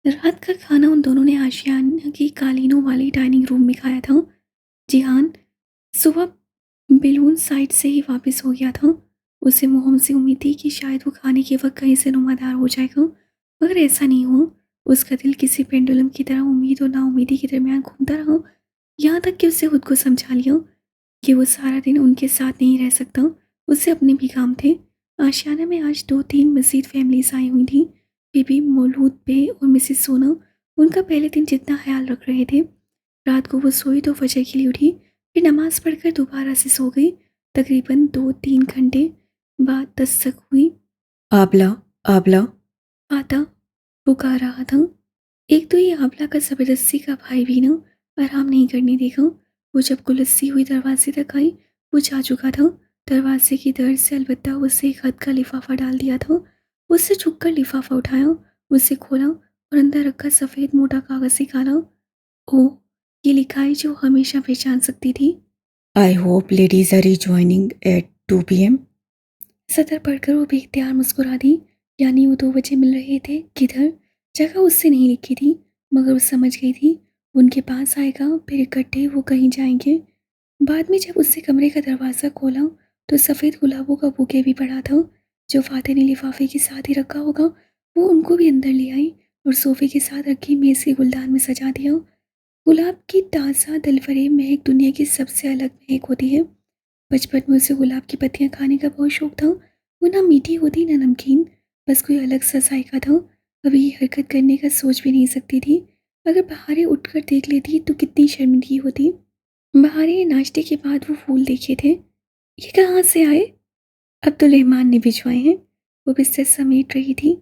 रात का खाना उन दोनों ने आशियाना की कालीनों वाली डाइनिंग रूम में खाया था। जिहान सुबह बेलून साइड से ही वापस हो गया था। उसे मोहम से उम्मीद थी कि शायद वो खाने के वक्त कहीं से नुमादार हो जाएगा, मगर ऐसा नहीं हुआ। उसका दिल किसी पेंडुलम की तरह उम्मीद और नाउम्मीदी के दरमियान घूमता रहा, यहाँ तक कि उससे खुद को समझा लिया कि वो सारा दिन उनके साथ नहीं रह सकता। उससे अपने भी काम थे। आशियाना में आज 2-3 मज़ीद फैमिलीज़ आई हुई थी। बीबी मौलूद बे और मिसेस सोना उनका पहले दिन जितना ख्याल रख रहे थे। रात को वो सोई तो फजर के लिए उठी, फिर नमाज पढ़कर दोबारा से सो गई। तकरीबन 2-3 घंटे बाद दस्तक हुई। आबला, आबला, आता पुकार रहा था। एक तो ये आबला का ज़बरदस्ती का भाई भी ना आराम नहीं करने देगा। वो जब गुलस्सी हुई दरवाजे तक आई, वो जा चुका था। दरवाजे की दर्द से अलबत्ता उसे एक खत का लिफाफा डाल दिया था। उससे झुककर लिफाफा उठाया, उसे खोला और अंदर रखा सफ़ेद मोटा कागज़ निकाला। ओह! ये लिखा है जो हमेशा पहचान सकती थी। I hope ladies are rejoining at 2 PM। सदर पढ़कर वो बेख्तियार मुस्कुरा दी। यानी वो 2 बजे मिल रहे थे। किधर? जगह उससे नहीं लिखी थी, मगर वो समझ गई थी उनके पास आएगा, फिर इकट्ठे वो कहीं जाएंगे। बाद में जब उससे कमरे का दरवाज़ा खोला तो सफ़ेद गुलाबों का बुके भी पड़ा था, जो फातिह ने लिफाफे के साथ ही रखा होगा। वो उनको भी अंदर ले आई और सोफे के साथ रखी मेज़ के गुलदान में सजा दिया। गुलाब की ताज़ा दिलफरेब महक दुनिया की सबसे अलग महक होती है। बचपन में उसे गुलाब की पत्तियां खाने का बहुत शौक था। वो ना मीठी होती ना नमकीन, बस कोई अलग सा जायका था। अभी ये हरकत करने का सोच भी नहीं सकती थी। अगर बहारें उठकर देख लेती तो कितनी शर्मिंदगी होती। बहारें नाश्ते के बाद वो फूल देखे थे। ये कहाँ से आए? अब्दुल रहमान ने भिजवाए हैं। वो बिस्तर समेट रही थी।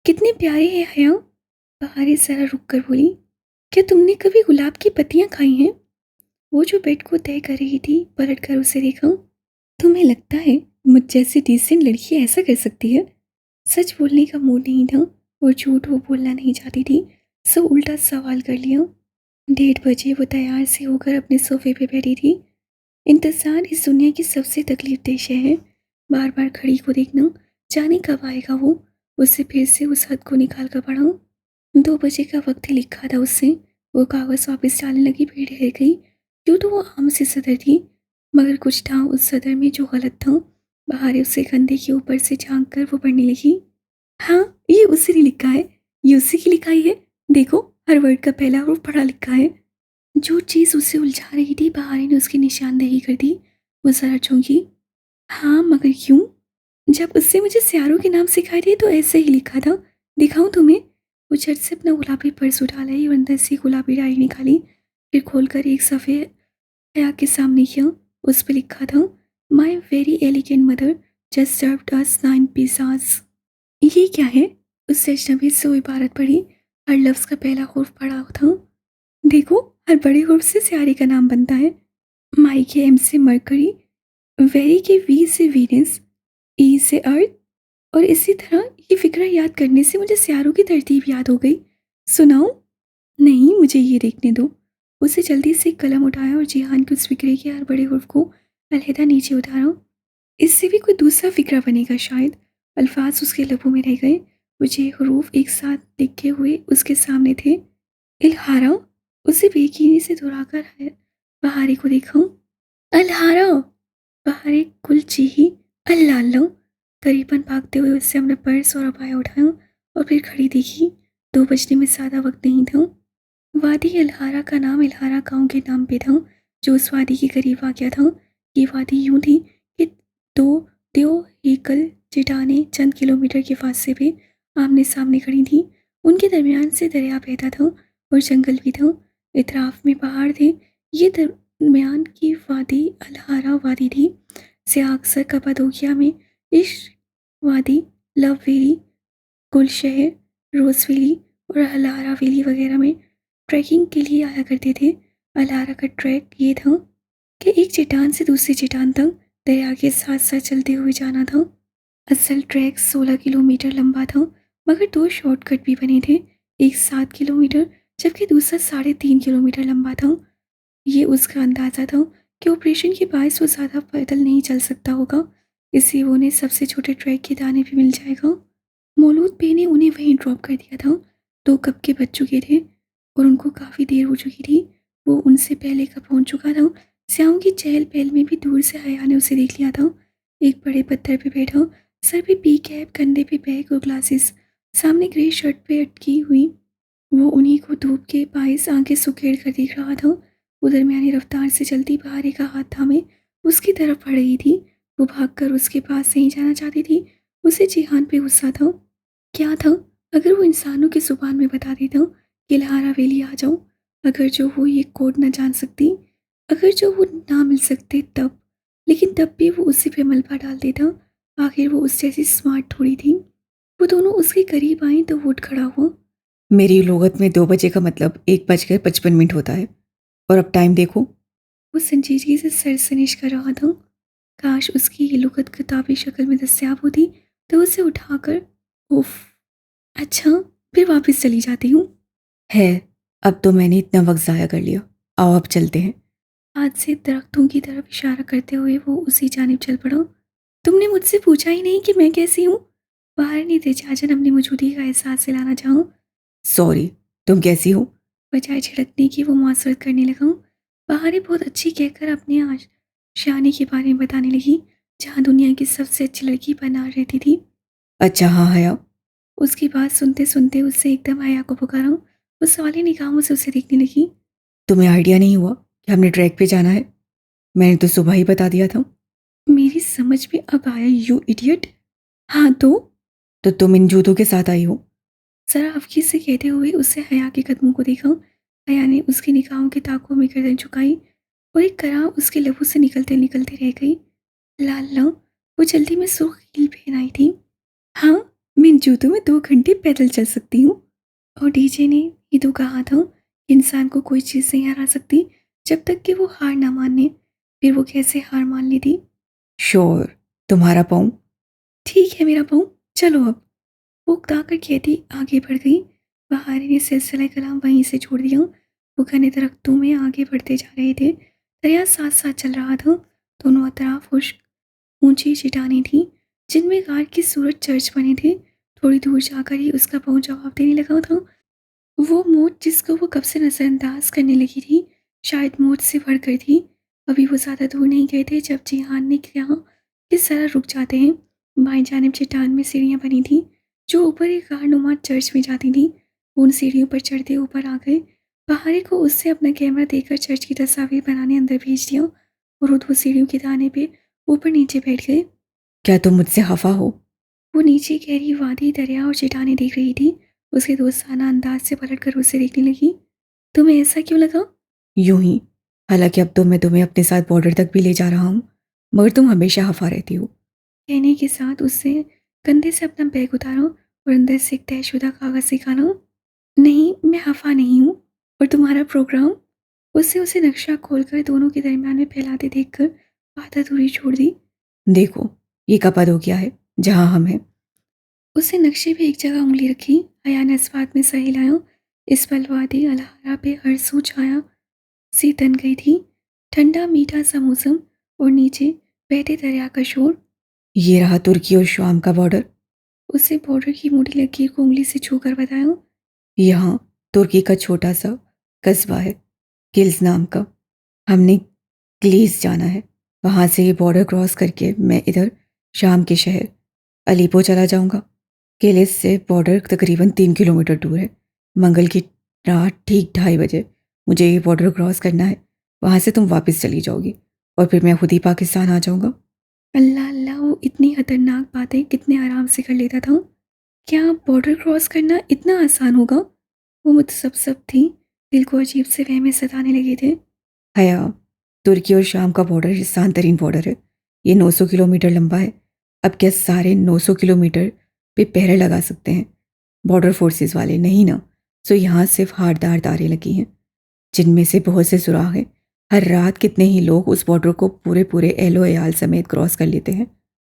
कितने प्यारे हैं हया। बहारें जरा रुक कर बोली, क्या तुमने कभी गुलाब की पत्तियां खाई हैं? वो जो बेड को तय कर रही थी, पलट कर उसे देखा। तुम्हें लगता है मुझ जैसी डिसेंट लड़की ऐसा कर सकती है? सच बोलने का मूड नहीं था और झूठ वो बोलना नहीं चाहती थी, सो उल्टा सवाल कर लिया। 1:30 बजे वो तैयार से होकर अपने सोफे पे बैठी थी। इंतजार इस दुनिया की सबसे तकलीफ देह शय है। बार बार घड़ी को देखना, जाने कब आएगा वो। उससे फिर से उस हद को निकाल कर पढ़ा। 2 बजे का वक्त ही लिखा था उससे। वो कागज़ वापस डालने लगी, फिर ठहर गई। यूँ तो वो आम सी सदर थी, मगर कुछ था उस सदर में जो गलत था। बाहर उससे कंधे के ऊपर से झांक कर वो पढ़ने लगी। हाँ, ये उसी ने लिखा है, ये उसी की लिखाई है। देखो, हर वर्ड का पहला हर्फ पढ़ा लिखा है। जो चीज़ उसे उलझा रही थी, बहारी ने उसकी निशानदेही कर दी। वो ज़रा चौंकी। हाँ, मगर क्यों? जब उससे मुझे सियारों के नाम सिखाए थे तो ऐसे ही लिखा था। दिखाऊं तुम्हें? वो झट से अपना गुलाबी पर्स उठा लाई और अंदर से गुलाबी डायरी निकाली। फिर खोलकर एक सफ़े हया के सामने किया। उस पर लिखा था, my very elegant mother just served us 9 pizzas. ये क्या है? उससे अजनबी से वो इबारत पढ़ी। हर लफ्ज़ का पहला हर्फ पढ़ा था। देखो, हर बड़े हर्फ से सियारे का नाम बनता है। माई के एम से मरकरी, वेरी के वी से वीनस, ई से अर्थ। और इसी तरह ये फ़िक्रा याद करने से मुझे सियारों की तरतीब याद हो गई। सुनाऊँ? नहीं, मुझे ये देखने दो। उसे जल्दी से कलम उठाया और जिहान के उस फ़िक्रे के हर बड़े हर्फ को अलहदा नीचे उतारा। इससे भी कोई दूसरा फ़िक्रा बनेगा शायद। अल्फाज उसके लबों में रह गए। मुझे हरूफ एक साथ लिखे हुए उसके सामने थे। इल्हारा। उसे बेयकीनी से दोहराकर है बहारी को देखा। अल्हारा। बहारे कुल चीही। अल्लाह अल्लाह। करीबन भागते हुए उससे हमने पर्स और अबाया उठाया और फिर खड़ी देखी। 2 बजने में ज़्यादा वक्त नहीं था। वादी अल्हारा का नाम इल्हारा गांव के नाम पे था, जो उस वादी के करीब आ गया था। ये वादी यूं थी कि दो दो एकल चट्टानें चंद किलोमीटर के फासले पे आमने सामने खड़ी थी। उनके दरमियान से दरिया बहता था और जंगल भी था। इतराफ में पहाड़ थे। ये दरमियान की वादी अल्हारा वादी थी। सियाक्सर कपादोकिया में इश्क वादी, लव वैली, गुलशहर, रोज़ वैली और अल्हारा वैली वगैरह में ट्रैकिंग के लिए आया करते थे। अल्हारा का ट्रैक ये था कि एक चट्टान से दूसरी चट्टान तक दरिया के साथ साथ चलते हुए जाना था। असल ट्रैक 16 किलोमीटर लंबा था, मगर 2 शॉर्टकट भी बने थे। एक 7 किलोमीटर, जबकि दूसरा 3.5 किलोमीटर लंबा था। ये उसका अंदाज़ा था कि ऑपरेशन के बायस वो ज़्यादा पैदल नहीं चल सकता होगा, इसलिए वो उन्हें सबसे छोटे ट्रैक के दाने भी मिल जाएगा। मौलूद बे ने उन्हें वहीं ड्रॉप कर दिया था। 2 कब के बज चुके थे और उनको काफ़ी देर हो चुकी थी। वो उनसे पहले का पहुँच चुका था। स्याओं की चहल-पहल में भी दूर से हया ने उसे देख लिया था। एक बड़े पत्थर पे बैठा, सर पे पी कैप, कंधे पे बैग और ग्लासेस, सामने ग्रे शर्ट पे अटकी हुई। वो उन्हीं को धूप के बायस आंखें सुखेड़ कर देख रहा था। वो दरमियानी रफ्तार से चलती बहारे का हाथ थामे उसकी तरफ बढ़ रही थी। वो भागकर उसके पास नहीं जाना चाहती थी। उसे जिहान पे गुस्सा था। क्या था? अगर वो इंसानों की जुबान में बता देता कि लहारा वेली आ जाओ, अगर जो वो ये कोड न जान सकती, अगर जो वो ना मिल सकते तब, लेकिन तब भी वो उसी पे मलबा डाल देता। आखिर वो उस जैसी स्मार्ट थोड़ी थी। वो दोनों उसके करीब आई तो वो उठ खड़ा हुआ। मेरी लुगत में 2 बजे का मतलब 1 बजकर 55 मिनट होता है। और अब टाइम देखो। वो संजीदगी से सरसनिश कर रहा था। काश उसकी ये लुग़त किताबी शक्ल में दस्तयाब होती तो उसे उठाकर, उफ़! अच्छा, फिर वापस चली जाती हूँ। है, अब तो मैंने इतना वक़्त ज़ाया कर लिया। आओ अब चलते हैं। हाथ से दरख्तों की तरफ इशारा करते हुए वो उसी जानिब चल पड़ा। तुमने मुझसे पूछा ही नहीं कि मैं कैसी हूँ? बाहर नहीं थे चाचन अपनी मौजूदगी का एहसास दिलाना चाहूँ। सॉरी, तुम कैसी हो? बजाय झिड़कने की वो मुआसरत करने लगा। बहारें बहुत अच्छी कहकर अपने शानी के बारे में बताने लगी, जहाँ दुनिया की सबसे अच्छी लड़की बनार रहती थी। अच्छा हाँ, हया। उसकी बात सुनते सुनते उससे एकदम हया को पुकारा। वो सवाली निगाहों से उसे देखने लगी। तुम्हें आइडिया नहीं हुआ कि हमने ट्रैक पे जाना है? मैंने तो सुबह ही बता दिया था। मेरी समझ में अब आया, यू इडियट। हाँ तो तुम इन जूतों के साथ आई हो? जरा अफकी से कहते हुए उससे हया के कदमों को देखा। हया ने उसकी निगाहों के ताकों में गर्दन झुकाई और एक कराह उसके लबों से निकलते निकलते रह गई। लाला, वो जल्दी में सुर्ख हील पहन आई थी। हाँ, मैं इन जूतों में 2 घंटे पैदल चल सकती हूँ। और डीजे ने ये तो कहा था कि इंसान को कोई चीज़ नहीं हरा सकती जब तक कि वो हार ना माने। फिर वो कैसे हार मान ली थी? श्योर। तुम्हारा पाँव? ठीक है मेरा बहू, चलो अब। वो उकता कर कहती आगे बढ़ गई। बहारी ने सिलसिला कलाम वहीं से छोड़ दिया। वो घने दरख्तों में आगे बढ़ते जा रहे थे। दरिया साथ साथ चल रहा था। दोनों अतराफ खुश्क ऊंची चट्टानें थीं, जिनमें गार की सूरज चर्च बने थे। थोड़ी दूर जाकर ही उसका पाँव जवाब देने लगा था। वो मौत जिसको वो कब से नज़रअंदाज करने लगी थी, शायद मौत से बढ़कर थी। अभी वो ज़्यादा दूर नहीं गए थे जब जिहान ने कहा कि ज़रा रुक जाते हैं। बाएं जानिब चट्टान में सीढ़ियाँ बनी थीं, जो ऊपर एक गारनुमा चर्च में जाती थीं। वो उन सीढ़ियों पर चढ़ते ऊपर आ गए। पहाड़ी को उससे अपना कैमरा देकर चर्च की तस्वीर बनाने अंदर भेज दिया और वो सीढ़ियों के दाने पे ऊपर नीचे बैठ गए। क्या तुम मुझसे खफा हो? वो नीचे गहरी वादी, दरिया और चट्टानें देख रही थी। उसके दोस्ताना अंदाज से पलटकर उसे देखने लगी। तुम्हें ऐसा क्यों लगा? यूं ही। हालांकि अब तो मैं तुम्हें अपने साथ बॉर्डर तक भी ले जा रहा हूँ, मगर तुम हमेशा खफा रहती हो। कहने के साथ उससे कंधे से अपना बैग उतारा और अंदर से एक तयशुदा कागज निकाला। नहीं, मैं हफा नहीं हूँ। और तुम्हारा प्रोग्राम? उससे उसे नक्शा खोलकर दोनों के दरमियान में फैलाते देखकर बात अधूरी छोड़ दी। देखो, ये कपाडोकिया है, जहाँ हम हैं। उसने नक्शे पे एक जगह उंगली रखी। हया ने इस बात में सही हिलाया। इस पल वादी अलहारा पे हरसू छाया सी तन गई थी। ठंडा मीठा सा मौसम और नीचे बहते दरिया का शोर। ये रहा तुर्की और शाम का बॉर्डर। उससे बॉर्डर की मोटी लकीर को उंगली से छूकर बताया। यहाँ तुर्की का छोटा सा कस्बा है, किल्स नाम का। हमने ग्लीस जाना है। वहाँ से ये बॉर्डर क्रॉस करके मैं इधर शाम के शहर अलीपो चला जाऊँगा। किलिस से बॉर्डर तकरीबन 3 किलोमीटर दूर है। मंगल की रात ठीक 2:30 बजे मुझे ये बॉर्डर क्रॉस करना है। वहाँ से तुम वापस चली जाओगी और फिर मैं खुद ही पाकिस्तान आ जाऊँगा। अल्लाह अल्लाह, वो इतनी खतरनाक बातें कितने आराम से कर लेता था। क्या बॉर्डर क्रॉस करना इतना आसान होगा? वो मुतसब्सब थी। दिल को अजीब से वहमें सताने लगे थे। हया, तुर्की और शाम का बॉर्डर शान तरीन बॉर्डर है। ये 900 किलोमीटर लंबा है। अब क्या सारे 900 किलोमीटर पे पहरे लगा सकते हैं? बॉर्डर फोर्सेस वाले नहीं ना। सो यहाँ सिर्फ हारदार तारे लगी हैं, जिनमें से बहुत से सुराग हैं। हर रात कितने ही लोग उस बॉर्डर को पूरे पूरे एहलो अयाल समेत क्रॉस कर लेते हैं।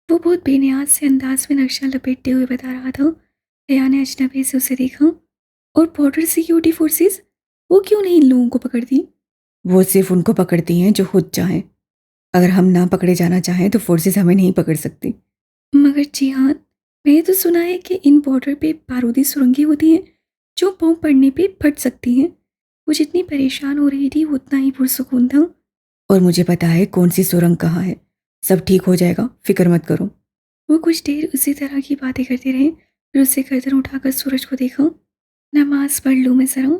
वो बहुत बेनियाज से अंदाज में नक्शा लपेटते हुए बता रहा था। दया ने अजनबी से उसे देखा। और बॉर्डर सिक्योरिटी फोर्सेस, वो क्यों नहीं इन लोगों को पकड़ती? वो सिर्फ उनको पकड़ती हैं जो खुद चाहें। अगर हम ना पकड़े जाना चाहें तो फोर्सेस हमें नहीं पकड़ सकती। मगर जिहान, मैंने तो सुना है कि इन बॉर्डर पे बारूदी सुरंगें होती हैं जो पाँव पड़ने पे फट सकती हैं। वो जितनी परेशान हो रही थी वो उतना ही पुरसुकून था। और मुझे पता है कौन सी सुरंग कहाँ है। सब ठीक हो जाएगा, फिक्र मत करो। वो कुछ देर उसी तरह की बातें करते रहे, फिर उससे गर्दन उठाकर सूरज को देखा। नमाज पढ़ लूँ मैं ज़रा।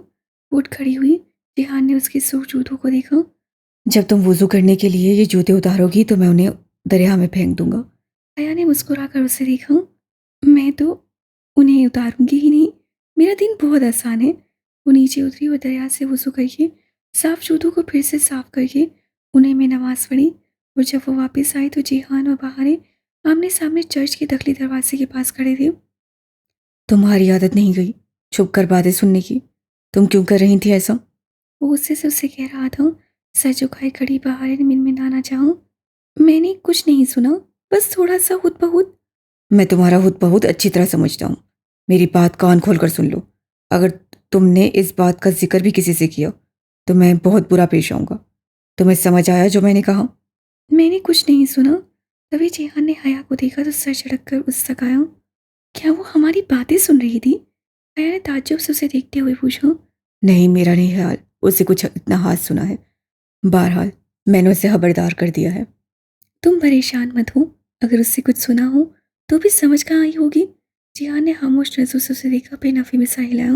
उठ खड़ी हुई। जिहान ने उसके सूट जूतों को देखा। जब तुम वुज़ू करने के लिए ये जूते उतारोगी तो मैं उन्हें दरिया में फेंक दूंगा। आया ने मुस्कुराकर उसे देखा। मैं तो उन्हें उतारूंगी ही नहीं। मेरा दिन बहुत आसान है। वो नीचे उतरी और दरिया से वज़ू करके साफ जूतों को फिर से साफ करके उन्हें में नमाज पढ़ी। और जब वो वापस आई तो जिहान और बहारे आमने सामने चर्च के दखली दरवाजे के पास खड़े थे। तुम्हारी आदत नहीं गई छुप कर बातें सुनने की। तुम क्यों कर रही थी ऐसा? वो गुस्से से उससे कह रहा था। सर झुकाए खड़ी बहारे ने मिनमिनाना चाहा। मैंने कुछ नहीं सुना, बस थोड़ा सा हुत बहुत। मैं तुम्हारा खुद बहुत अच्छी तरह समझता हूँ। मेरी बात कान खोल कर सुन लो। अगर तुमने इस बात का जिक्र भी किसी से किया तो मैं बहुत बुरा पेश आऊँगा। तुम्हें समझ आया जो मैंने कहा? मैंने कुछ नहीं सुना। तभी जिहान ने हया को देखा तो सर झटक कर उस तक आया। क्या वो हमारी बातें सुन रही थी? हया ने ताज्जुब से उसे देखते हुए पूछा। नहीं, मेरा नहीं ख्याल उसे कुछ इतना हाथ सुना है। बहरहाल मैंने उसे खबरदार कर दिया है। तुम परेशान मत हो। अगर उससे कुछ सुना हो तो भी समझ कहाँ आई होगी। जिहान ने खामोश नजरों से उसे देखा, बेनफी में सर हिलाया।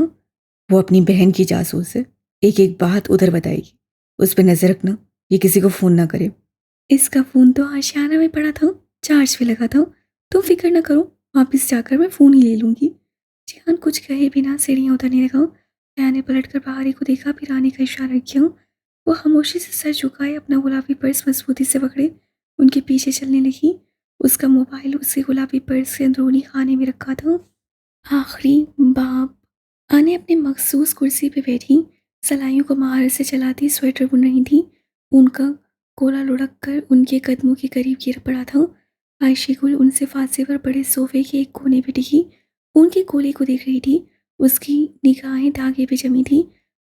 वो अपनी बहन की जासूस है। एक एक बात उधर बताएगी। उस पर नजर रखना, ये किसी को फोन ना करे। इसका फोन तो आशियाना में पड़ा था, चार्ज पे लगा था। तुम फिक्र न करो, वापस जाकर मैं फोन ही ले लूंगी। जिहान कुछ कहे बिना सीढ़ियां उतरने लगा। हया ने पलटकर बहारी को देखा, फिर आने का इशारा किया। वो खामोशी से सर झुकाए अपना गुलाबी पर्स मजबूती से पकड़े उनके पीछे चलने लगी। उसका मोबाइल उसके गुलाबी पर्स के अंदरूनी खाने में रखा था। आखिरी बाप। आने अपनी मखसूस कुर्सी पे बैठी सलाइयों को महारत से चलाती स्वेटर बुन रही थी। उनका कोला लुढ़क कर उनके कदमों के करीब गिर पड़ा था। आयशी गुल उनसे फांसे पर बड़े सोफे के एक कोने पे टिकी उनके कोले को देख रही थी। उसकी निगाहें धागे पे जमी थी,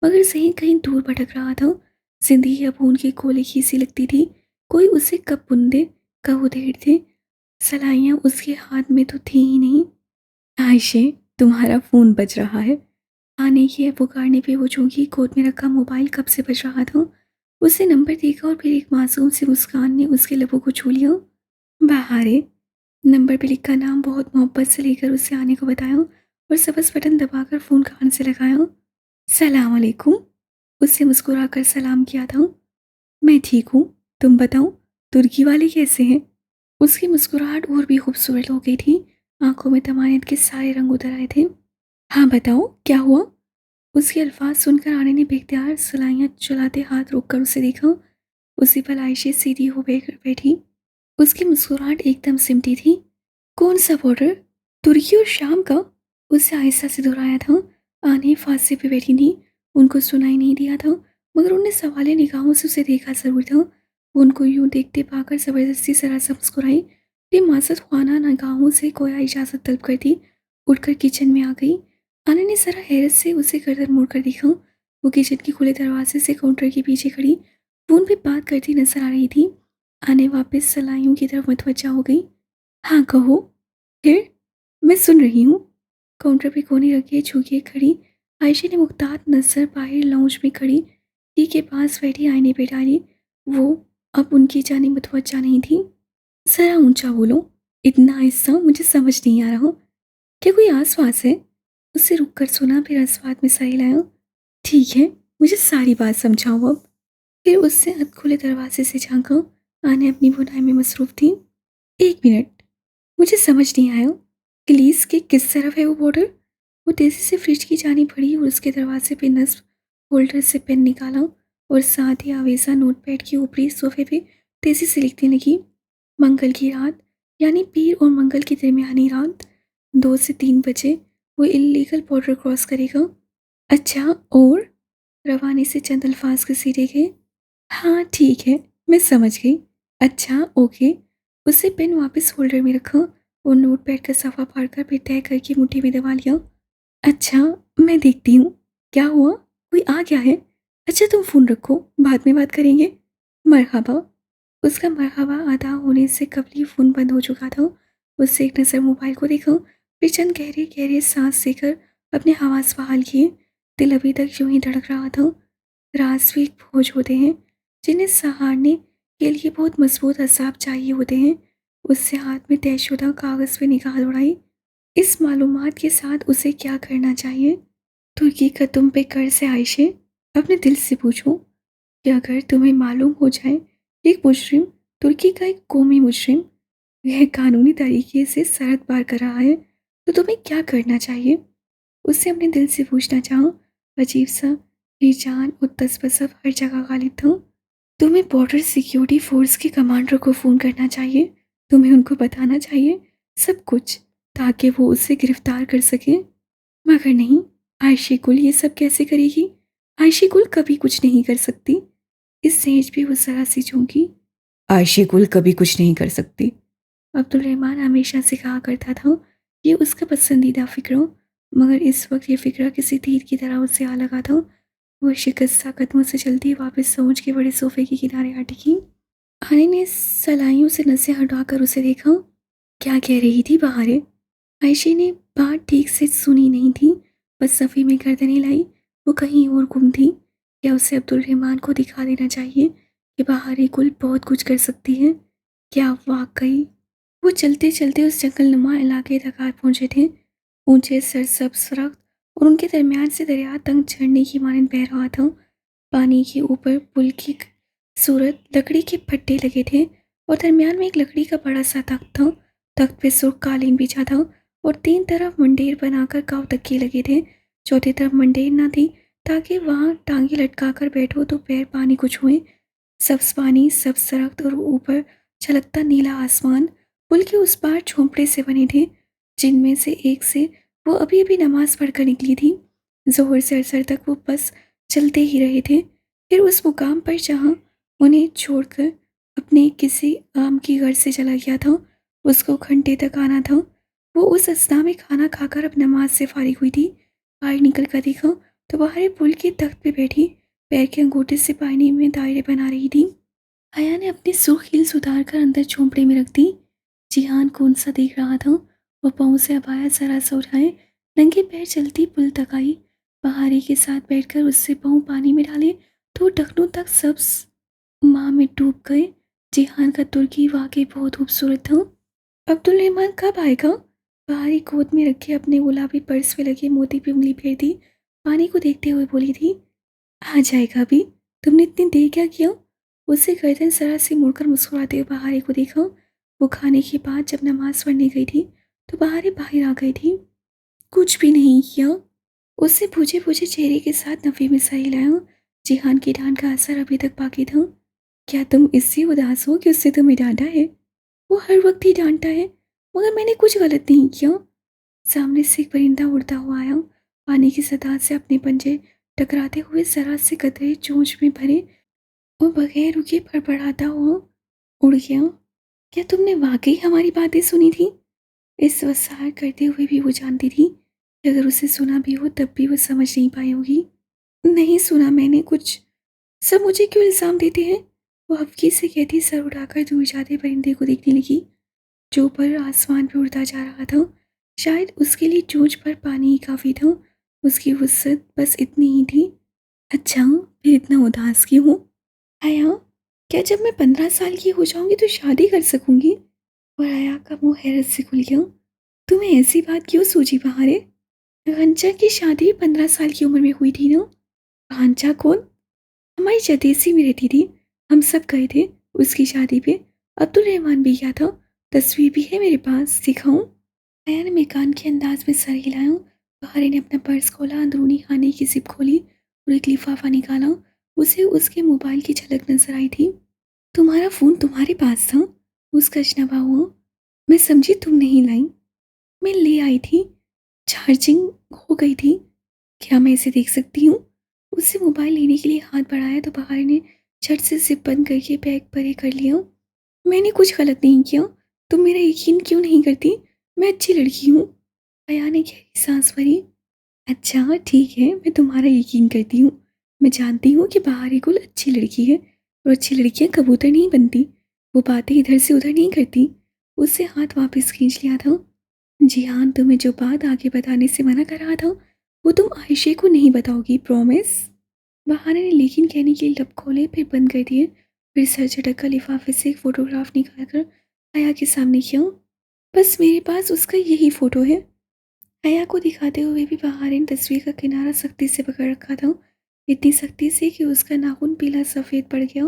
मगर जहन कहीं दूर भटक रहा था। जिंदगी अब उनके कोले की सी लगती थी। कोई उसे कब बुन दे, कब उधेड़ दे। सलाइयाँ उसके हाथ में तो थी ही नहीं। आयशे, तुम्हारा फ़ोन बज रहा है। आने की पुकारने पे वो चूंकि गोद में रखा मोबाइल कब से बज रहा था। उसे नंबर देखा और फिर एक मासूम सी मुस्कान ने उसके लबों को छू लिया। बहारे। नंबर पे लिखा नाम बहुत मोहब्बत से लेकर उसे आने को बताया और सबस बटन दबाकर फ़ोन कान से लगाया। सलाम अलैकुम। उससे मुस्कुराकर सलाम किया था। मैं ठीक हूँ, तुम बताओ, तुर्की वाले कैसे हैं? उसकी मुस्कुराहट और भी खूबसूरत हो गई थी। आंखों में तमानियत के सारे रंग उतर आए थे। हाँ बताओ, क्या हुआ? उसके अल्फाज सुनकर आने ने बेख्तियार सलाइयाँ चलाते हाथ रोककर उसे देखा। उसी पल आयशे सीधी हो बैठी। उसकी मुस्कुराहट एकदम सिमटी थी। कौन सा बॉर्डर? तुर्की और शाम का? उससे आहिस्ता से दोहराया था। आने फांसी पे बैठी थी। उनको सुनाई नहीं दिया था, मगर उनने सवाले निगाहों से उसे देखा जरूर था। वो उनको यूं देखते पाकर जबरदस्ती जरा सा मुस्कुराई। फिर मासत खाना निगाहों से कोई इजाज़त तलब कर दी। उठकर किचन में आ गई। आने ने जरा हैरत से उसे गर्दन मोड़कर देखा। वो किचन के खुले दरवाजे से काउंटर के पीछे खड़ी फोन पे बात करती नजर आ रही थी। आने वापस सलाइयों की तरफ मुतवज्जा हो गई। हाँ कहो। फिर? मैं सुन रही हूँ। काउंटर पे कोनी रखे झुकी खड़ी आयशा ने मुख्तात नजर बाहर लाउंज में खड़ी टी के पास बैठी आईने पे डाली। वो अब उनकी जानिब मुतवज्जा नहीं थी। जरा ऊंचा बोलो, इतना आहिस्ता मुझे समझ नहीं आ रहा। क्या कोई आस पास है? उससे रुक कर सुना, फिर अस्वाद में सर हिलाया। ठीक है, मुझे सारी बात समझाओ अब। फिर उससे अध खुले दरवाजे से झांका। आने अपनी बुनाई में मसरूफ थी। एक मिनट, मुझे समझ नहीं आया, ग्लीस के किस तरफ है वो बॉर्डर? वो तेजी से फ्रिज की जानी पड़ी और उसके दरवाजे पे नस्ब होल्डर से पेन निकाला और साथ ही आवेजा नोटपैड के ऊपरी सोफे पे तेजी से लिखने लगी। मंगल की रात, यानी पीर और मंगल की दरमियानी रात, 2 से 3 बजे वो इलीगल बॉर्डर क्रॉस करेगा। अच्छा, और? रवानी से चंद अल्फाज घसीटे गए। हाँ ठीक है, मैं समझ गई। अच्छा ओके। उससे पेन वापस होल्डर में रखा और नोटपैड का सफ़ा फाड़कर फिर तय करके मुट्ठी में दबा लिया। अच्छा, मैं देखती हूँ। क्या हुआ? कोई आ गया है? अच्छा तुम फ़ोन रखो, बाद में बात करेंगे। मरहबा। उसका मरहबा अदा होने से कबल ही फ़ोन बंद हो चुका था। उससे एक नज़र मोबाइल को देखा, फिर चंद गहरे गहरे सांस लेकर अपने हवास बहाल किए। दिल अभी तक यूं ही धड़क रहा था। राज भी एक बोझ होते हैं जिन्हें सहारने के लिए बहुत मजबूत असाब चाहिए होते हैं। उससे हाथ में तयशुदा कागज पे निगाह दौड़ाई। इस मालूमात के साथ उसे क्या करना चाहिए? तुर्की का तुम पे कर्ज है आयशे। अपने दिल से पूछो कि अगर तुम्हें मालूम हो जाए कि एक मुजरिम, तुर्की का एक कौमी मुजरिम, यह कानूनी तरीके से सरहद पार कर रहा है, तो तुम्हें क्या करना चाहिए? उससे अपने दिल से पूछना चाहो। अजीब सा हिजान और तसबसब हर जगह गालिब था। तुम्हें बॉर्डर सिक्योरिटी फोर्स के कमांडर को फ़ोन करना चाहिए। तुम्हें उनको बताना चाहिए सब कुछ, ताकि वो उसे गिरफ्तार कर सके। मगर नहीं, आयशे कुल ये सब कैसे करेगी? आयशे कुल कभी कुछ नहीं कर सकती। इस सेज भी वो जरा सी चौंकी। आयशे कुल कभी कुछ नहीं कर सकती। अब्दुल रहमान हमेशा से कहा करता था ये उसका पसंदीदा फ़िक्र हो, मगर इस वक्त ये फ़िक्र किसी तीर की तरह उससे आ लगा था। वो शिकस्ता कदमों से चलती वापस समझ के बड़े सोफे के किनारे आ टिकी। आने ने सलाइयों से नसें हटाकर उसे देखा। क्या कह रही थी बहारे? आयशे ने बात ठीक से सुनी नहीं थी, बस सफ़ी में गर्दन हिलाई। वो कहीं और गुम थी। क्या उसे अब्दुल रहमान को दिखा देना चाहिए कि बहारे कुल बहुत कुछ कर सकती है? क्या वाकई? वो चलते चलते उस जंगलनुमा इलाके तक आ पहुंचे थे। ऊंचे सरसब्ज दरख्त और उनके दरमियान से दरिया तंग झरने की मानंद बह रहा था। पानी के ऊपर पुल की सूरत लकड़ी के फट्टे लगे थे और दरमियान में एक लकड़ी का बड़ा सा तख्त था। तख्त पे सुर्ख कालीन बिछा था और तीन तरफ मंडेर बनाकर काव तकिए लगे थे। चौथी तरफ मंडेर ना थी, ताकि वहां टांगे लटका कर बैठो तो पैर पानी को छुए। सब्ज पानी, सब्ज दरख्त और ऊपर छलकता नीला आसमान। पुल के उस पार झोंपड़े से बने थे, जिनमें से एक से वो अभी अभी नमाज पढ़कर निकली थी। जोहर से असर तक वो बस चलते ही रहे थे। फिर उस मुकाम पर जहाँ उन्हें छोड़कर अपने किसी आम की घर से चला गया था, उसको घंटे तक आना था। वो उस अस्थना में खाना खाकर अब नमाज से फारिग हुई थी। बाहर निकल कर देखा तो बाहर पुल के तख्त पे बैठी पैर के अंगूठे से पानी में दायरे बना रही थी। हया ने अपनी सुर्ख हील्स उतार कर अंदर झोंपड़े में रख दी। जिहान कौन सा देख रहा था। वो पाँव से अबाया जरा सा उठाए, नंगे पैर चलती पुल तक आई। पहाड़ी के साथ बैठकर उससे पाँव पानी में डाले तो टखनों तक सब माँ में डूब गए। जिहान का तुर्की वाकई बहुत खूबसूरत था। अब्दुल रहमान कब आएगा? पहाड़ी गोद में रखे अपने गुलाबी पर्स पे लगे मोती पे उंगली फेर दी। पानी को देखते हुए बोली थी, आ जाएगा अभी। तुमने इतनी देर क्या किया? उसे गर्दन जरा सी मुड़कर मुस्कुराते हुए बहारे को देखा। वो खाने के बाद जब नमाज पढ़ने गई थी तो बहारे बाहर आ गई थी। कुछ भी नहीं किया। उससे पूछे पूछे चेहरे के साथ नफे में सर हिलाया। जिहान की डांट का असर अभी तक बाकी था। क्या तुम इससे उदास हो कि उससे तुम्हें डांटा है? वो हर वक्त ही डांटता है, मगर मैंने कुछ गलत नहीं किया। सामने से एक परिंदा उड़ता हुआ आया। पानी की सतह से अपने पंजे टकराते हुए जरा से कतरे चोंच में भरे और बगैर रुके फड़फड़ाता हुआ उड़ गया। क्या तुमने वाकई हमारी बातें सुनी थी? इस वसार करते हुए भी वो जानती थी कि अगर उसे सुना भी हो तब भी वो समझ नहीं पाई होगी। नहीं सुना मैंने कुछ। सब मुझे क्यों इल्ज़ाम देते हैं? वो हल्की से कहती सर उठाकर दूर जाते परिंदे को देखने लगी, जो ऊपर आसमान पे उड़ता जा रहा था। शायद उसके लिए चोंच पर पानी ही काफ़ी था। उसकी वुसअत बस इतनी ही थी। अच्छा, फिर इतना उदास क्यों हो? हया, क्या जब मैं 15 साल की हो जाऊंगी तो शादी कर सकूंगी? और हया का मुंह हैरत से खुल गया। तुम्हें ऐसी बात क्यों सूझी बहारे? घंचा की शादी 15 साल की उम्र में हुई थी ना? घंचा कौन? हमारी जदेसी में रहती थी। हम सब गए थे उसकी शादी पे। अब्दुल रहमान भी गया था। तस्वीर भी है मेरे पास, दिखाऊं? हया ने मेकान के अंदाज में सर हिलाया। बहारे ने अपना पर्स खोला, अंदरूनी खाने की जिप खोली और एक लिफाफा निकाला। उसे उसके मोबाइल की झलक नजर आई थी। तुम्हारा फ़ोन तुम्हारे पास था? उसका अजनबा हुआ। मैं समझी तुम नहीं लाई। मैं ले आई थी, चार्जिंग हो गई थी। क्या मैं इसे देख सकती हूँ? उससे मोबाइल लेने के लिए हाथ बढ़ाया तो बहार ने झट से जिप बंद करके बैग परे कर लिया। मैंने कुछ गलत नहीं किया। तुम मेरा यकीन क्यों नहीं करती? मैं अच्छी लड़की हूँ। हया ने गहरी सांस भरी। अच्छा ठीक है, मैं तुम्हारा यकीन करती हूँ। मैं जानती हूँ कि बहारी गुल अच्छी लड़की है और अच्छी लड़कियाँ कबूतर नहीं बनती। वो बातें इधर से उधर नहीं करती। उससे हाथ वापस खींच लिया था। जी हाँ, तुम्हें जो बात आगे बताने से मना कर रहा था वो तुम आयशे को नहीं बताओगी, प्रॉमिस? बहारे ने लेकिन कहने के लिए लब खोले, फिर बंद कर दिए। फिर सर झटक कर लिफाफे से एक फोटोग्राफ निकाल कर हया के सामने किया। बस मेरे पास उसका यही फोटो है। हया को दिखाते हुए भी बहारे ने तस्वीर का किनारा सख्ती से पकड़ रखा था, इतनी सख्ती से कि उसका नाखून पीला सफ़ेद पड़ गया।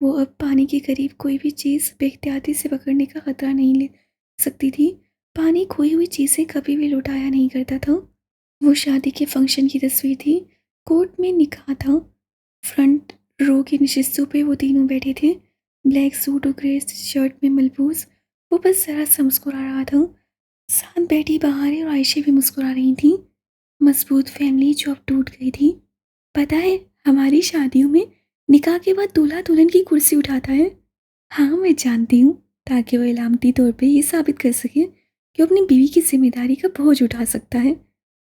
वो अब पानी के करीब कोई भी चीज़ बेख्तियाती से पकड़ने का खतरा नहीं ले सकती थी। पानी खोई हुई चीज़ें कभी भी लुटाया नहीं करता था। वो शादी के फंक्शन की तस्वीर थी। कोर्ट में निकाह था। फ्रंट रो की नशिस्तों पे वो तीनों बैठे थे, ब्लैक सूट और ग्रे शर्ट में मलबूस। वो बस ज़रा सा मुस्कुरा रहा था। साथ बैठी बहारें और आयशे भी मुस्कुरा रही थीं। मजबूत फैमिली जो अब टूट गई थी। पता है, हमारी शादियों में निकाह के बाद दूल्हा दुल्हन की कुर्सी उठाता है। हाँ, मैं जानती हूँ, ताकि वो इलामती तौर पे ये साबित कर सके कि वो अपनी बीवी की जिम्मेदारी का बोझ उठा सकता है।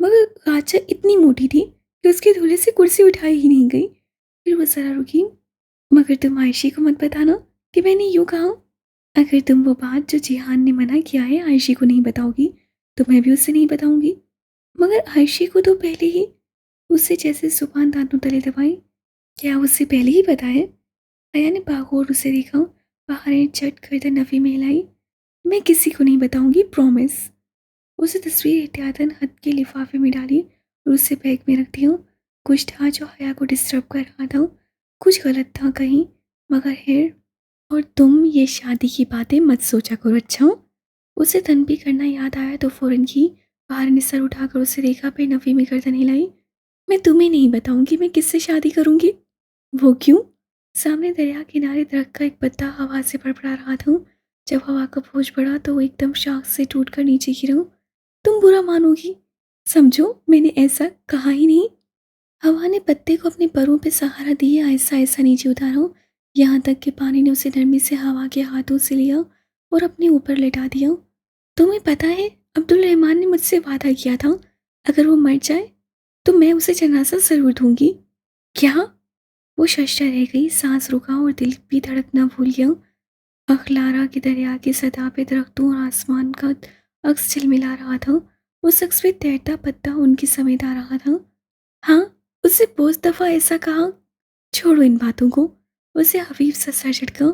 मगर गाजर इतनी मोटी थी कि उसके दूल्हे से कुर्सी उठाई ही नहीं गई। फिर वो ज़रा रुकी। मगर तुम आयशे को मत बताना कि मैंने यूँ कहा। अगर तुम वो बात जो जिहान ने मना किया है आयशे को नहीं बताओगी, तो मैं भी उससे नहीं बताऊंगी। मगर आयशे को तो पहले ही, उससे जैसे जुबान दांतों तले दबाई। क्या उससे पहले ही पता है? आया ने बागौर उसे देखा। बाहर चट कर नफी में हिलाई। मैं किसी को नहीं बताऊंगी, प्रॉमिस। उसे तस्वीर एहतियातन हद के लिफाफे में डाली और उसे बैग में रख दिया। कुछ था जो हया को डिस्टर्ब कर रहा था, कुछ गलत था कहीं। मगर हेर, और तुम ये शादी की बातें मत सोचा करो, अच्छा? उसे तनबी करना याद आया तो फौरन की। बाहर ने सर उठाकर उसे देखा, फिर नफी में गर्दन हिलाई। मैं तुम्हें नहीं बताऊंगी मैं किससे शादी करूंगी। वो क्यों? सामने दरिया किनारे दरख्त का एक पत्ता हवा से फड़फड़ा रहा था। जब हवा का बोझ बढ़ा तो वो एकदम शाख से टूटकर नीचे गिरा। तुम बुरा मानोगी। समझो, मैंने ऐसा कहा ही नहीं। हवा ने पत्ते को अपने पैरों पे सहारा दिए, ऐसा ऐसा नीचे उतारा, यहाँ तक कि पानी ने उसे नरमी से हवा के हाथों से लिया और अपने ऊपर लेटा दिया। तुम्हें पता है, अब्दुल रहमान ने मुझसे वादा किया था, अगर वो मर जाए तो मैं उसे जनाजा जरूर दूंगी। क्या? वो शशा रह गई, सांस रुका और दिल भी धड़कना भूल गया। अखलारा के दरिया की सतह पे दरख्तों और आसमान का अक्स झिलमिला रहा था। उस अक्स पे तैरता पत्ता उनकी समेत आ रहा था। हाँ, उससे बहुत दफा ऐसा कहा। छोड़ो इन बातों को। उसे हफीफ सा सर झटका।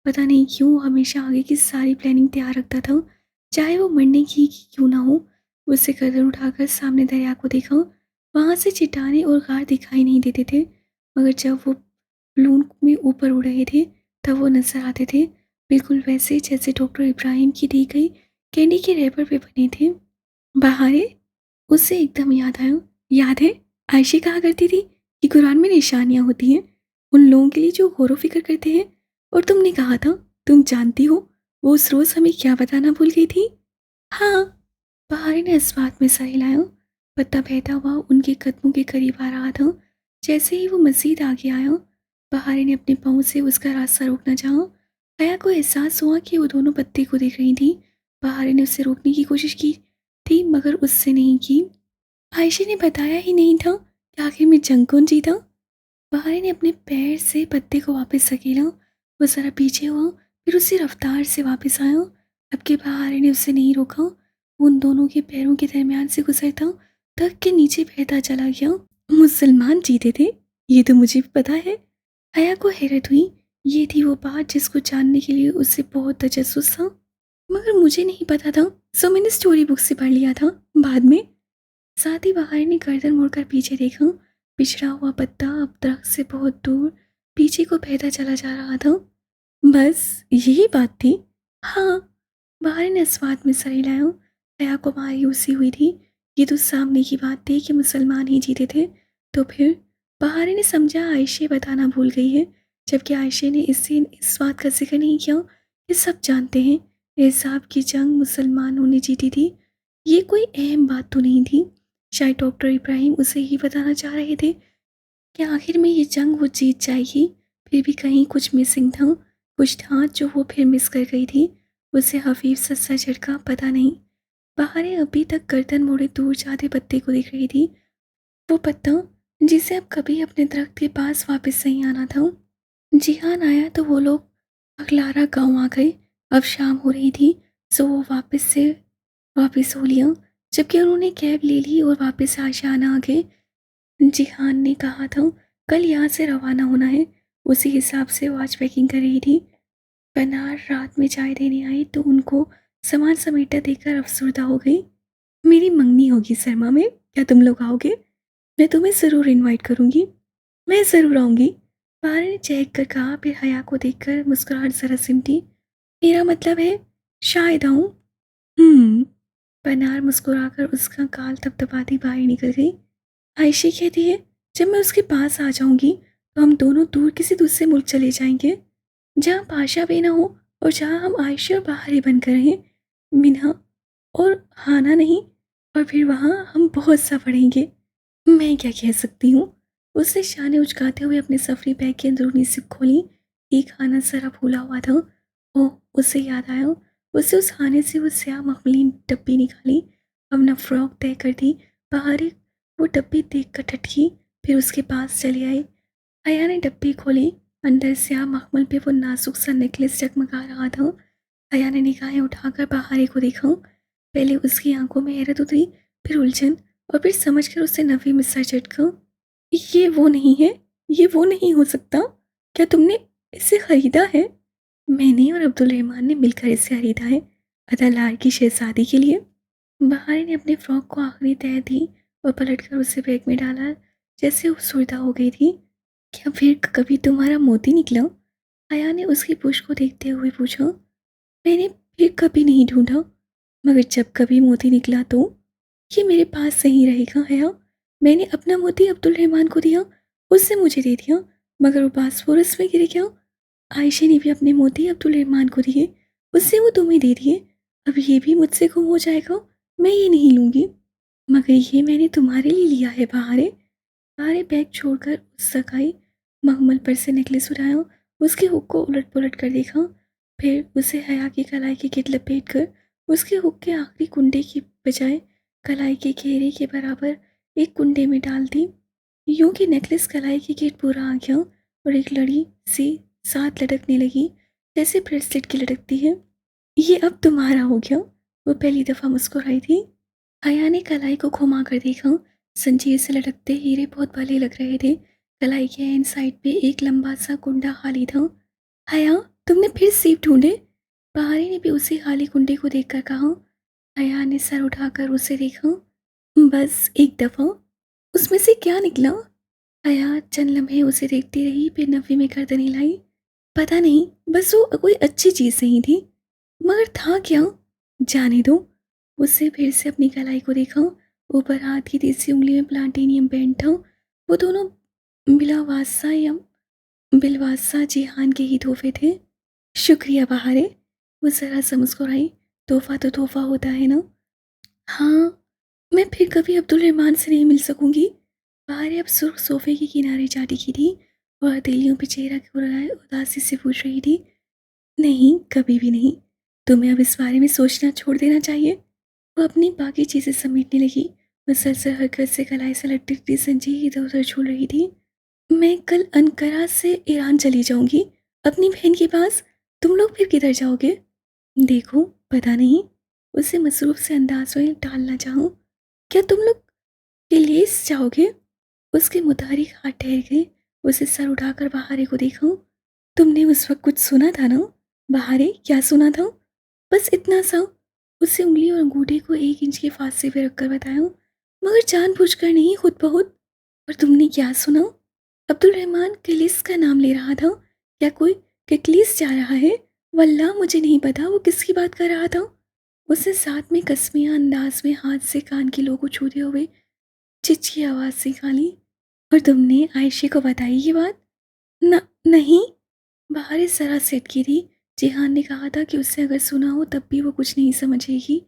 पता नहीं क्यों वो हमेशा आगे की सारी प्लानिंग तैयार रखता था, चाहे वो मरने की क्यों ना हो। उसे गर्दन उठाकर सामने दरिया को देखा। वहां से चट्टानें और गार दिखाई नहीं देते थे, मगर जब वो बलून में ऊपर उड़ रहे थे तब वो नजर आते थे, बिल्कुल वैसे जैसे डॉक्टर इब्राहिम की दी गई कैंडी के रैपर पे बने थे। बहारे, उसे एकदम याद आया। याद है, आयशे कहा करती थी कि कुरान में निशानियां होती हैं उन लोगों के लिए जो गौर फिक्र करते हैं। और तुमने कहा था, तुम जानती हो वो उस रोज हमें क्या बताना भूल गई थी? हाँ। बहारी ने इस बात में सर हिलाया। पत्ता बहता हुआ उनके कदमों के करीब आ रहा था। जैसे ही वो मजीद आगे आया, बहारी ने अपने पाँव से उसका रास्ता रोकना चाहा। हया को एहसास हुआ कि वो दोनों पत्ते को देख रही थी। बहारी ने उसे रोकने की कोशिश की थी, मगर उससे नहीं की। आयशे ने बताया ही नहीं था कि आखिर में जंग कौन जीता। बहारी ने अपने पैर से पत्ते को वापस धकेला। वो जरा पीछे हुआ, फिर उसी रफ्तार से वापस आया। अब के बहारी ने उसे नहीं रोका। वो उन दोनों के पैरों के दरमियान से गुजरता, थक के नीचे बहता चला गया। मुसलमान जीते थे, ये तो मुझे भी पता है। हया को हैरत हुई। ये थी वो बात जिसको जानने के लिए उससे बहुत तजस्सुस था। मगर मुझे नहीं पता था, सो मैंने स्टोरी बुक से पढ़ लिया था बाद में। साथ ही बहार ने गर्दन मुड़कर पीछे देखा। पिछड़ा हुआ पत्ता अब दरख्त से बहुत दूर पीछे को बहता चला जा रहा था। बस यही बात थी। हाँ। बहार ने इस बात में सर हिलाया। हया को मायूसी हुई थी। ये तो सामने की बात थी कि मुसलमान ही जीते थे। तो फिर बहार ने समझा आयशे बताना भूल गई है, जबकि आयशे ने इससे इस बात का जिक्र नहीं किया। ये सब जानते हैं, एहसाब की जंग मुसलमानों ने जीती थी। ये कोई अहम बात तो नहीं थी। शायद डॉक्टर इब्राहिम उसे ही बताना चाह रहे थे कि आखिर में ये जंग वो जीत जाएगी। फिर भी कहीं कुछ मिसिंग था, कुछ था जो वो फिर मिस कर गई थी। उसे हफीफ सा झटका, पता नहीं। बहारें अभी तक गर्दन मोड़े दूर जाते पत्ते को देख रही थी। वो पत्ता जिसे अब कभी अपने दरख्त के पास वापस नहीं आना था। जिहान आया तो वो लोग अगलारा गांव आ गए। अब शाम हो रही थी, सो वो वापस हो लिया। जबकि उन्होंने कैब ले ली और वापस आशियाना आ गए। जिहान ने कहा था कल यहाँ से रवाना होना है, उसी हिसाब से वॉच पैकिंग कर रही थी। पनार रात में चाय देने आई तो उनको सामान समेटा देखकर अफसरदा हो गई। मेरी मंगनी होगी शर्मा में, क्या तुम लोग आओगे? मैं तुम्हें ज़रूर इनवाइट करूँगी। मैं ज़रूर आऊँगी, पारा ने चहक कर कहा, फिर हया को देखकर मुस्कुराहट जरा सिमटी। मेरा मतलब है शायद आऊँ। हम्म। पनार मुस्कुराकर उसका गाल थपथपाती बाहर निकल गई। आयशे कहती है जब मैं उसके पास आ जाऊंगी तो हम दोनों दूर किसी दूसरे मुल्क चले जाएंगे, जहाँ पाशा भी ना हो और जहाँ हम आयशे और बाहरी बनकर रहें, मिन्हा और हाना नहीं। और फिर वहाँ हम बहुत सा पढ़ेंगे। मैं क्या कह सकती हूँ? उसने शाने उचकाते हुए अपने सफरी बैग की अंदरूनी सिप खोली। एक खाना सारा फूला हुआ था। ओह, उसे याद आया। उसे उस खाने से वो स्याह मखमली डब्बी निकाली, अपना फ्रॉक तय कर दी। बाहर एक वो डब्बी देख कर ठटकी, फिर उसके पास चली आई। आया ने डब्बी खोली। अंदर स्याह मखमल पे वो नाजुक सा नेकलेस जगमगा रहा था। आया ने निगाहें उठाकर बाहर को देखा। पहले उसकी आंखों में हैरत उतरी, फिर उलझन, और फिर समझकर उसे नफी में सर झटका। ये वो नहीं है, ये वो नहीं हो सकता। क्या तुमने इसे खरीदा है? मैंने और अब्दुल रहमान ने मिलकर इसे खरीदा है, अदालार की शहजादी के लिए। बहारी ने अपने फ्रॉक को आखिरी तह दी और पलटकर उसे बैग में डाला, जैसे उपसुर्दा हो गई थी। क्या फिर कभी तुम्हारा मोती निकला? आया ने उसकी पुश को देखते हुए पूछा। मैंने फिर कभी नहीं ढूंढा, मगर जब कभी मोती निकला तो ये मेरे पास सही रहेगा हया। मैंने अपना मोती अब्दुल रहमान को दिया, उससे मुझे दे दिया, मगर वो बास्फोरस में गिर गया। आयशा ने भी अपने मोती अब्दुल रहमान को दिए, उससे वो तुम्हें दे दिए। अब ये भी मुझसे गुम हो जाएगा, मैं ये नहीं लूँगी। मगर ये मैंने तुम्हारे लिए लिया है बहारे। बहारे बैग छोड़कर उस सकाई मखमल पर से नेकलेस उठाया, उसके हुक को उलट पुलट कर देखा, फिर उसे हया की कलाई की गिट लपेट कर उसके हुक के आखिरी कुंडे की बजाय कलाई के घेरे के बराबर एक कुंडे में डाल दी। यूं कि नेकलेस कलाई की गिट पूरा आ गया और एक लड़ी सी साथ लटकने लगी, जैसे ब्रेसलेट की लटकती है। ये अब तुम्हारा हो गया, वो पहली दफा मुस्कुराई थी। हया ने कलाई को घुमा कर देखा। संजीर से लटकते हीरे बहुत भले लग रहे थे। कलाई के एंड साइड पे एक लंबा सा कुंडा खाली था। हया, तुमने फिर सीप ढूंढे? पहाड़ी ने भी उसी खाली कुंडे को देखकर कहा। हया ने सर उठाकर उसे देखा। बस एक दफा। उसमें से क्या निकला? हया चंद लम्हे उसे देखती रही, फिर नफी में गर्दन हिलाई। पता नहीं, बस वो कोई अच्छी चीज नहीं थी। मगर था क्या? जाने दो। उससे फिर से अपनी कलाई को देखा। ऊपर हाथ की तीसरी उंगली में प्लांटेनियम बैंड था। वो दोनों बिलावासा या बिलवासा जिहान के ही तोहफे थे। शुक्रिया बहारे। वो जरा सा मुस्कुराई। तोहफा तो तोहफा होता है ना। हाँ, मैं फिर कभी अब्दुल रहमान से नहीं मिल सकूंगी। बहारे अब सुर्ख सोफे के किनारे जा टिकी थी और हथेलियों पे चेहरा घुराए उदासी से पूछ रही थी। नहीं, कभी भी नहीं। तुम्हें अब इस बारे में सोचना छोड़ देना चाहिए। वो अपनी बाकी चीज़ें समेटने लगी। मुसलसल हरकत से कलाई से लटकती संजीव इधर उधर झूल रही थी। मैं कल अनकरा से ईरान चली जाऊंगी, अपनी बहन के पास। तुम लोग फिर किधर जाओगे? देखो, पता नहीं। उसे मसरूफ से अंदाज में टालना चाहूँ। क्या तुम लोग किलीस जाओगे? उसके मुतारिक हाथ ठहर गए। उसे सर उठाकर बहारे को देखा। तुमने उस वक्त कुछ सुना था ना? बहारे, क्या सुना था? बस इतना सा। उससे उंगली और अंगूठे को 1 इंच के फासले पे रखकर बताया, मगर जानबूझकर नहीं, खुद बहुत। और तुमने क्या सुना? अब्दुल रहमान किलिस का नाम ले रहा था। क्या कोई किकलिस जा रहा है? वल्लाह मुझे नहीं पता वो किसकी बात कर रहा था। उसने साथ में कसमिया अंदाज में हाथ से कान की लो को छूते हुए चिच की आवाज़ से निकाली। और तुमने आयशे को बताई ये बात? न, नहीं। बाहर जरा सेट की थी। जिहान ने कहा था कि उससे अगर सुना हो तब भी वो कुछ नहीं समझेगी।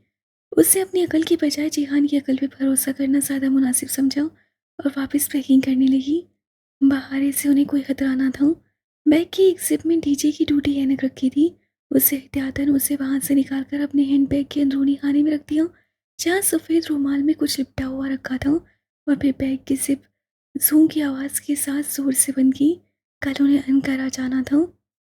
उससे अपनी अकल की बजाय जिहान की अकल पे भरोसा करना ज़्यादा मुनासिब समझा और वापस पैकिंग करने लगी। बाहर से उन्हें कोई खतरा ना था। बैग की एक जिप में डीजे की टूटी ऐनक रखी थी। उसे एहतियातन उसे वहां से निकालकर अपने हैंड बैग के अंदरूनी खाने में रख दिया, जहाँ सफ़ेद रुमाल में कुछ लिपटा हुआ रखा था। और फिर बैग की जिप जूं की आवाज़ के साथ जोर से बंद की। कल उन्हें अनकरा जाना था।